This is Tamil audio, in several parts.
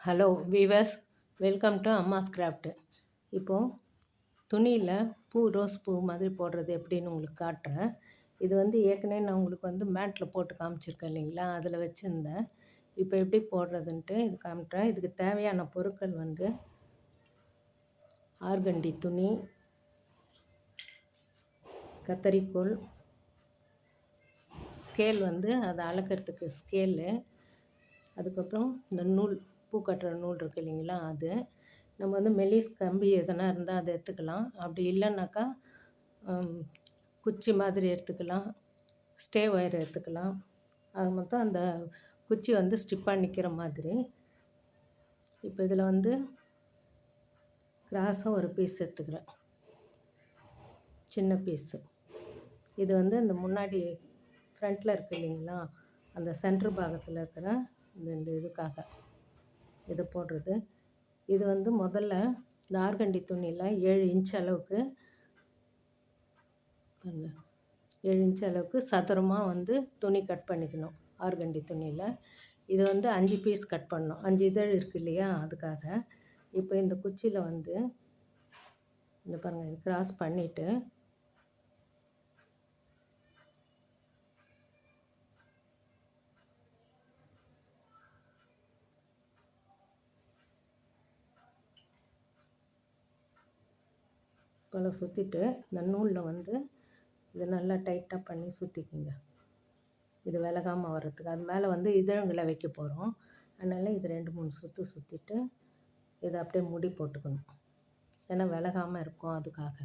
ஹலோ வீவர்ஸ், வெல்கம் டு அம்மாஸ் கிராஃப்ட்டு. இப்போது துணியில் ரோஸ் பூ மாதிரி போடுறது எப்படின்னு உங்களுக்கு காட்டுறேன். இது ஏற்கனவே நான் உங்களுக்கு மேட்டில் போட்டு காமிச்சிருக்கேன் இல்லைங்களா, அதில் வச்சுருந்தேன். இப்போ எப்படி போடுறதுன்ட்டு இது காமிட்டேன். இதுக்கு தேவையான பொருட்கள் ஆர்கண்டி துணி, கத்தரிக்கோல், ஸ்கேல் அதை அளக்கிறதுக்கு ஸ்கேலு, அதுக்கப்புறம் இந்த நூல், பூ கட்டுற நூல் இருக்குது இல்லைங்களா, அது நம்ம மெல்லிஸ் கம்பி எதனா இருந்தால் அதை எடுத்துக்கலாம். அப்படி இல்லைன்னாக்கா குச்சி மாதிரி எடுத்துக்கலாம், ஸ்டே ஒயர் எடுத்துக்கலாம். அது மொத்தம் அந்த குச்சி ஸ்டிப்பாக நிற்கிற மாதிரி. இப்போ இதில் கிராஸாக ஒரு பீஸ் எடுத்துக்கிறேன், சின்ன பீஸு. இது இந்த முன்னாடி ஃப்ரண்ட்டில் இருக்குது இல்லைங்களா, அந்த சென்ட்ரு பாகத்தில் இருக்கிற இந்த இதுக்காக இது போடுறது. இது முதல்ல இந்த ஆர்கண்டி துணியில் 7 இன்ச் அளவுக்கு 7 இன்ச் அளவுக்கு சதுரமாக துணி கட் பண்ணிக்கணும். ஆர்கண்டி துணியில் இது 5 பீஸ் கட் பண்ணணும். 5 இதழ் இருக்குது இல்லையா, அதுக்காக. இப்போ இந்த குச்சியில் இந்த பாருங்கள், கிராஸ் பண்ணிவிட்டு போல் சுற்றிட்டு இந்த நூலில் இது நல்லா டைட்டாக பண்ணி சுற்றிக்குங்க. இது விலகாமல் வர்றதுக்கு. அது மேலே இதழ்களை வைக்க போகிறோம். அதனால் இது 2-3 சுற்றிட்டு இதை அப்படியே முடி போட்டுக்கணும். ஏன்னா விலகாமல் இருக்கும், அதுக்காக.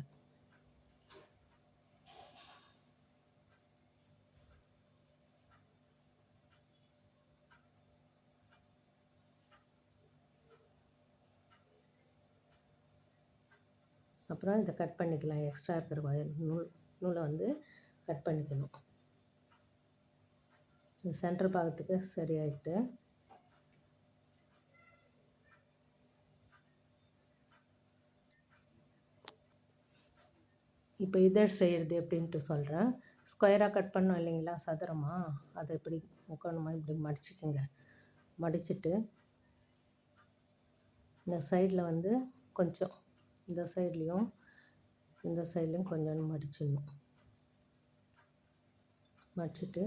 அப்புறம் இதை கட் பண்ணிக்கலாம். எக்ஸ்ட்ரா இருக்கிற நூலை கட் பண்ணிக்கணும். இந்த சென்டர் பாகத்துக்கு சரியாயிடுது. இப்போ இதழ் செய்கிறது எப்படின்ட்டு சொல்கிறேன். ஸ்கொயராக கட் பண்ணோம் இல்லைங்களா, சதுரமாக, அதை இப்படி முக்கோணமாக இப்படி மடிச்சுக்கோங்க. மடிச்சுட்டு இந்த சைடில் கொஞ்சம், இந்த சைட்லேயும் இந்த சைட்லேயும் கொஞ்சம் மடிச்சிடணும். மடிச்சுட்டு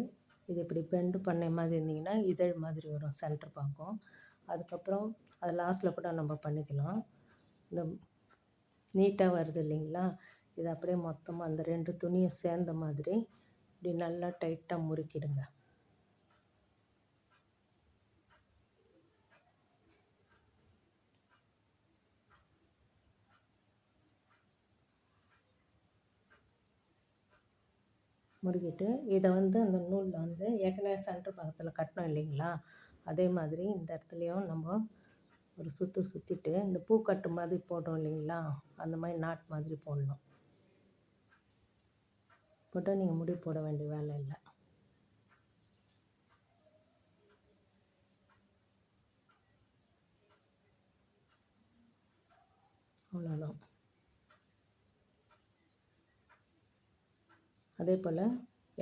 இது இப்படி பெண்டு பண்ண மாதிரி இருந்திங்கன்னா இதழ் மாதிரி வரும் சென்டர் பாகம். அதுக்கப்புறம் அது லாஸ்ட்டில் கூட நம்ம பண்ணிக்கலாம். இந்த நீட்டாக வருது இல்லைங்களா, இது அப்படியே மொத்தமாக அந்த 2 துணியை சேர்ந்த மாதிரி இப்படி நல்லா டைட்டாக முறுக்கிடுங்க. முறுக்கிட்டு இதை அந்த நூலில் ஏற்கனவே சென்டர் பாகத்தில் கட்டணும் இல்லைங்களா, அதே மாதிரி இந்த இடத்துலையும் நம்ம ஒரு சுற்றிட்டு இந்த பூக்கட்டு மாதிரி போட்டோம் இல்லைங்களா, அந்த மாதிரி நாட் மாதிரி போடணும். போட்டால் நீங்கள் முடி போட வேண்டிய வேலை இல்லை. அவ்வளோதான். அதே போல்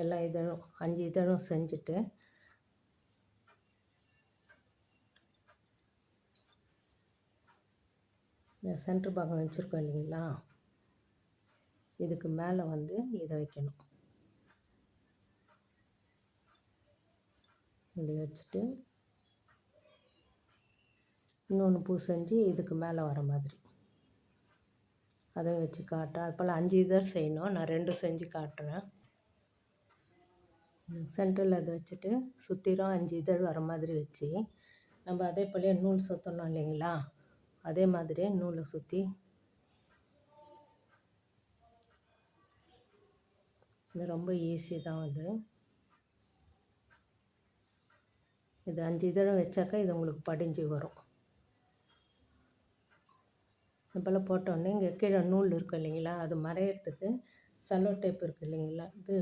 எல்லா இதழும் 5 இதழும் செஞ்சுட்டு இந்த சென்ட்ரு பாகம் வச்சுருக்கோம் இல்லைங்களா, இதுக்கு மேலே இதை வைக்கணும். இப்படி வச்சுட்டு இன்னொன்று பூ செஞ்சு இதுக்கு மேலே வர மாதிரி அதை வச்சு காட்டுறேன். அது போல் 5 இதழ் செய்யணும். நான் 2 செஞ்சு காட்டுறேன். சென்டரில் அதை வச்சுட்டு சுற்றிலும் 5 இதழ் வர மாதிரி வச்சு நம்ம அதே போல் நூல் சுற்றணும் இல்லைங்களா, அதே மாதிரியே நூலை சுற்றி இது ரொம்ப ஈஸி தான். இது 5 இதழும் வச்சாக்கா இது உங்களுக்கு படிஞ்சு வரும். இது போல் போட்டோடனே இங்கே கீழே நூல் இருக்குது இல்லைங்களா, அது மறையிறதுக்கு செல்லோ டேப் இருக்குது இல்லைங்களா, இது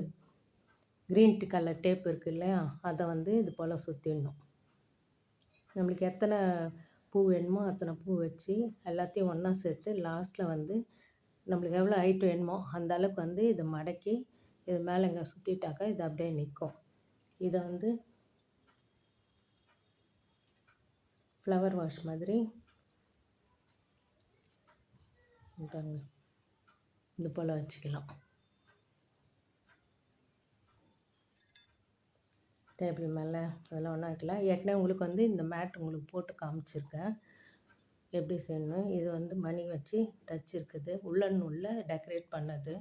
க்ரீன் கலர் டேப் இருக்குது இல்லையா, அதை இது போல் சுற்றிடணும். நம்மளுக்கு எத்தனை பூ வேணுமோ அத்தனை பூ வச்சு எல்லாத்தையும் ஒன்றா சேர்த்து லாஸ்ட்டில் நம்மளுக்கு எவ்வளோ ஹைட் வேணுமோ அந்த அளவுக்கு இதை மடக்கி இது மேலே இங்கே சுற்றிட்டாக்கா இது அப்படியே நிற்கும். இதை ஃப்ளவர் வாஷ் மாதிரி பாருங்க இது போல் வச்சுக்கலாம். டேபிள் மேலே அதெல்லாம் ஒன்றா வைக்கலாம். ஏற்கனவே உங்களுக்கு வந்து இந்த மேட் உங்களுக்கு போட்டு காமிச்சிருக்கேன் எப்படி செய்யணும். இது வந்து மணி வச்சு தச்சுருக்குது, உள்ளன் உள்ள டெக்கரேட் பண்ணது.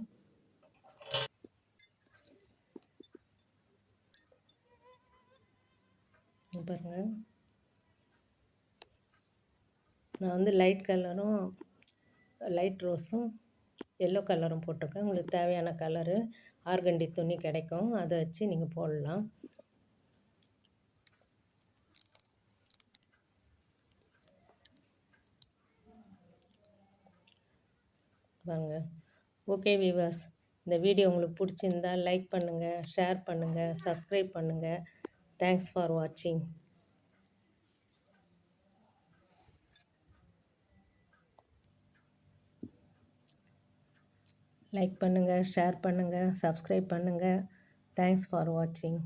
பாருங்கள், நான் வந்து லைட் கலரும் லைட் ரோஸும் எல்லோ கலரும் போட்டிருக்கேன். உங்களுக்கு தேவையான கலரு ஆர்கண்டி துணி கிடைக்கும், அதை வச்சு நீங்கள் போடலாம். வாங்க. ஓகே வீவர்ஸ், இந்த வீடியோ உங்களுக்கு பிடிச்சிருந்தால் லைக் பண்ணுங்கள், ஷேர் பண்ணுங்கள், சப்ஸ்கிரைப் பண்ணுங்கள். தேங்க்ஸ் ஃபார் வாட்சிங். லைக் பண்ணுங்கள், ஷேர் பண்ணுங்கள், சப்ஸ்கிரைப் பண்ணுங்கள். தேங்க்ஸ் ஃபார் வாட்சிங்.